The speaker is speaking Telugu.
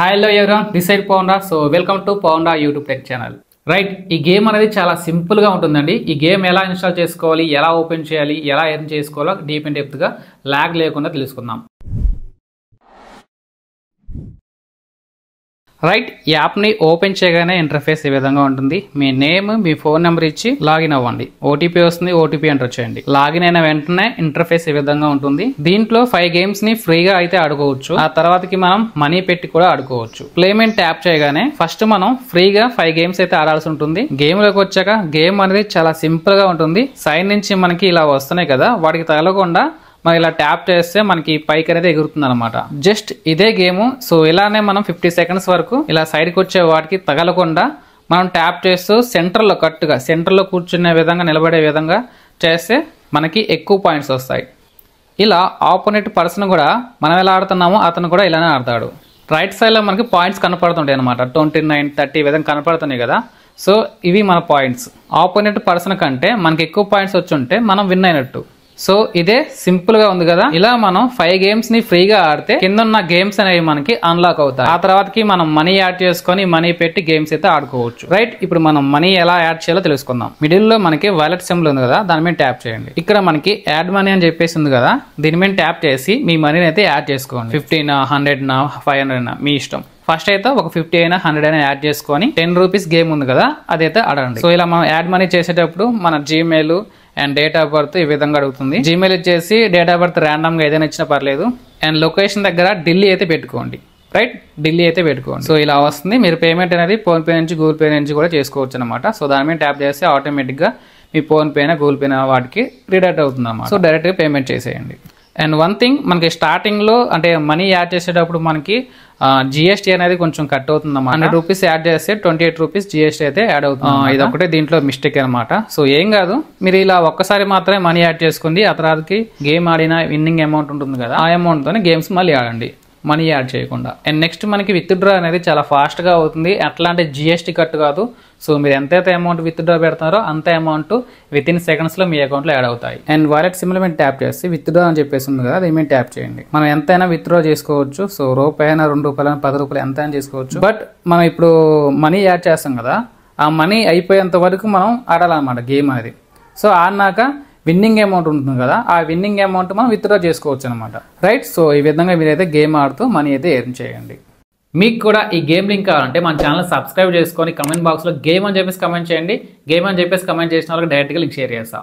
Hi hello everyone this side Pavan Ra. So welcome to Pavan Ra YouTube tech channel. Right, ఈ గేమ్ అనేది చాలా సింపుల్గా ఉంటుందండి. ఈ గేమ్ ఎలా ఇన్స్టాల్ చేసుకోవాలి, ఎలా ఓపెన్ చేయాలి, ఎలా ఎర్న్ చేసుకోవాలో డీప్ అండ్ డెప్త్గా ల్యాగ్ లేకుండా తెలుసుకుందాం. రైట్, ఈ యాప్ని ఓపెన్ చేయగానే ఇంటర్ఫేస్ ఈ విధంగా ఉంటుంది. మీ నేమ్, మీ ఫోన్ నెంబర్ ఇచ్చి లాగిన్ అవ్వండి. ఓటీపీ వస్తుంది, ఓటీపీ ఎంటర్ చేయండి. లాగిన్ అయిన వెంటనే ఇంటర్ఫేస్ ఈ విధంగా ఉంటుంది. దీంట్లో 5 గేమ్స్ ని ఫ్రీగా అయితే ఆడుకోవచ్చు. ఆ తర్వాతకి మనం మనీ పెట్టి కూడా ఆడుకోవచ్చు. ప్లేమెంట్ ట్యాప్ చేయగానే ఫస్ట్ మనం ఫ్రీగా 5 గేమ్స్ అయితే ఆడాల్సి ఉంటుంది. గేమ్ లోకి వచ్చాక గేమ్ అనేది చాలా సింపుల్ గా ఉంటుంది. సైడ్ నుంచి మనకి ఇలా వస్తున్నాయి కదా, వాటికి తగలకుండా మనం ఇలా ట్యాప్ చేస్తే మనకి పైకి అనేది ఎగురుతుంది అనమాట. జస్ట్ ఇదే గేమ్. సో ఇలానే మనం 50 సెకండ్స్ వరకు ఇలా సైడ్కి వచ్చే వాటికి తగలకుండా మనం ట్యాప్ చేస్తూ సెంటర్లో కట్టుగా సెంటర్లో కూర్చునే విధంగా నిలబడే విధంగా చేస్తే మనకి ఎక్కువ పాయింట్స్ వస్తాయి. ఇలా ఆపోనెంట్ పర్సన్ కూడా మనం ఎలా ఆడుతున్నామో అతను కూడా ఇలానే ఆడతాడు. రైట్ సైడ్లో మనకి పాయింట్స్ కనపడుతుంటాయి అనమాట. 29, 30 విధంగా కనపడుతున్నాయి కదా. సో ఇవి మన పాయింట్స్. ఆపోనెంట్ పర్సన్ కంటే మనకి ఎక్కువ పాయింట్స్ వచ్చి ఉంటే మనం విన్ అయినట్టు. సో ఇదే సింపుల్ గా ఉంది కదా. ఇలా మనం 5 గేమ్స్ ని ఫ్రీగా ఆడితే కింద ఉన్న గేమ్స్ అనేవి మనకి అన్లాక్ అవుతాయి. ఆ తర్వాతకి మనం మనీ యాడ్ చేసుకొని మనీ పెట్టి గేమ్స్ అయితే ఆడుకోవచ్చు. రైట్, ఇప్పుడు మనం మనీ ఎలా యాడ్ చేయాలో తెలుసుకుందాం. మిడిల్ లో మనకి వాలెట్ సింబల్ ఉంది కదా, దాని మీద ట్యాప్ చేయండి. ఇక్కడ మనకి యాడ్ మనీ అని చెప్పేసి ఉంది కదా, దీని మీద ట్యాప్ చేసి మీ మనీని అయితే యాడ్ చేసుకోండి. 15, 100, 500 మీ ఇష్టం. ఫస్ట్ అయితే ఒక 50 అయినా 100 అయినా యాడ్ చేసుకొని 10 రూపీస్ గేమ్ ఉంది కదా, అదైతే ఆడండి. సో ఇలా మనం యాడ్ మనీ చేసేటప్పుడు మన Gmail and date of birth ఈ విధంగా అడుగుతుంది. జీమెయిల్ ఇచ్చేసి డేట్ ఆఫ్ బర్త్ ర్యాండమ్ గా ఏదైనా ఇచ్చినా పర్లేదు. అండ్ లొకేషన్ దగ్గర ఢిల్లీ అయితే పెట్టుకోండి. రైట్, ఢిల్లీ అయితే పెట్టుకోండి. సో ఇలా వస్తుంది. మీరు పేమెంట్ అనేది ఫోన్ పే నుంచి, గూగుల్ పే నుంచి కూడా చేసుకోవచ్చు అనమాట. సో దాని మీద ట్యాప్ చేస్తే ఆటోమేటిక్ గా మీ ఫోన్ పే అయినా, గూగుల్ పే అయినా వాటికి రిడక్ట్ అవుతుంది అన్నమాట. సో డైరెక్ట్ గా పేమెంట్ చేసేయండి. అండ్ వన్ థింగ్, మనకి స్టార్టింగ్ లో అంటే మనీ యాడ్ చేసేటప్పుడు మనకి జిఎస్టీ అనేది కొంచెం కట్ అవుతుంది అన్నమాట. 100 రూపీస్ యాడ్ చేస్తే 28 రూపీస్ జిఎస్టీ అయితే యాడ్ అవుతుంది. ఇది ఒకటే దీంట్లో మిస్టేక్ అనమాట. సో ఏం కాదు, మీరు ఇలా ఒక్కసారి మాత్రమే మనీ యాడ్ చేసుకోండి. ఆ తర్వాతకి గేమ్ ఆడిన విన్నింగ్ అమౌంట్ ఉంటుంది కదా, ఆ అమౌంట్ తోనే గేమ్స్ మళ్ళీ ఆడండి, మనీ యాడ్ చేయకుండా. అండ్ నెక్స్ట్ మనకి విత్డ్రా అనేది చాలా ఫాస్ట్ గా అవుతుంది. ఎట్లా అంటే జిఎస్టీ కట్ కాదు. సో మీరు ఎంతైతే అమౌంట్ విత్డ్రా పెడతారో అంత అమౌంట్ విత్ ఇన్ సెకండ్స్ లో మీ అకౌంట్ లో యాడ్ అవుతాయి. అండ్ వాలెట్ సింబల్ మీద ట్యాప్ చేసి విత్డ్రా అని చెప్పేసి ఉంది కదా, దీని మీద ట్యాప్ చేయండి. మనం ఎంతైనా విత్డ్రా చేసుకోవచ్చు. సో రూపాయైనా, 2 రూపాయలు, 10 రూపాయలు ఎంతైనా చేసుకోవచ్చు. బట్ మనం ఇప్పుడు మనీ యాడ్ చేస్తాం కదా, ఆ మనీ అయిపోయేంత వరకు మనం ఆడాలన్నమాట గేమ్ అనేది. సో ఆడినాక విన్నింగ్ అమౌంట్ ఉంటుంది కదా, ఆ విన్నింగ్ అమౌంట్ మనం విత్డ్రా చేసుకోవచ్చు అనమాట. రైట్, సో ఈ విధంగా మీరైతే గేమ్ ఆడుతూ మనీ అయితే ఎర్న్ చేయండి. మీకు కూడా ఈ గేమ్ లింక్ కావాలంటే మన ఛానల్ సబ్స్క్రైబ్ చేసుకొని కమెంట్ బాక్స్లో గేమ్ అని చెప్పేసి కమెంట్ చేయండి. గేమ్ అని చెప్పేసి కమెంట్ చేసిన వాళ్ళకి డైరెక్ట్గా లింక్ షేర్ చేస్తాం.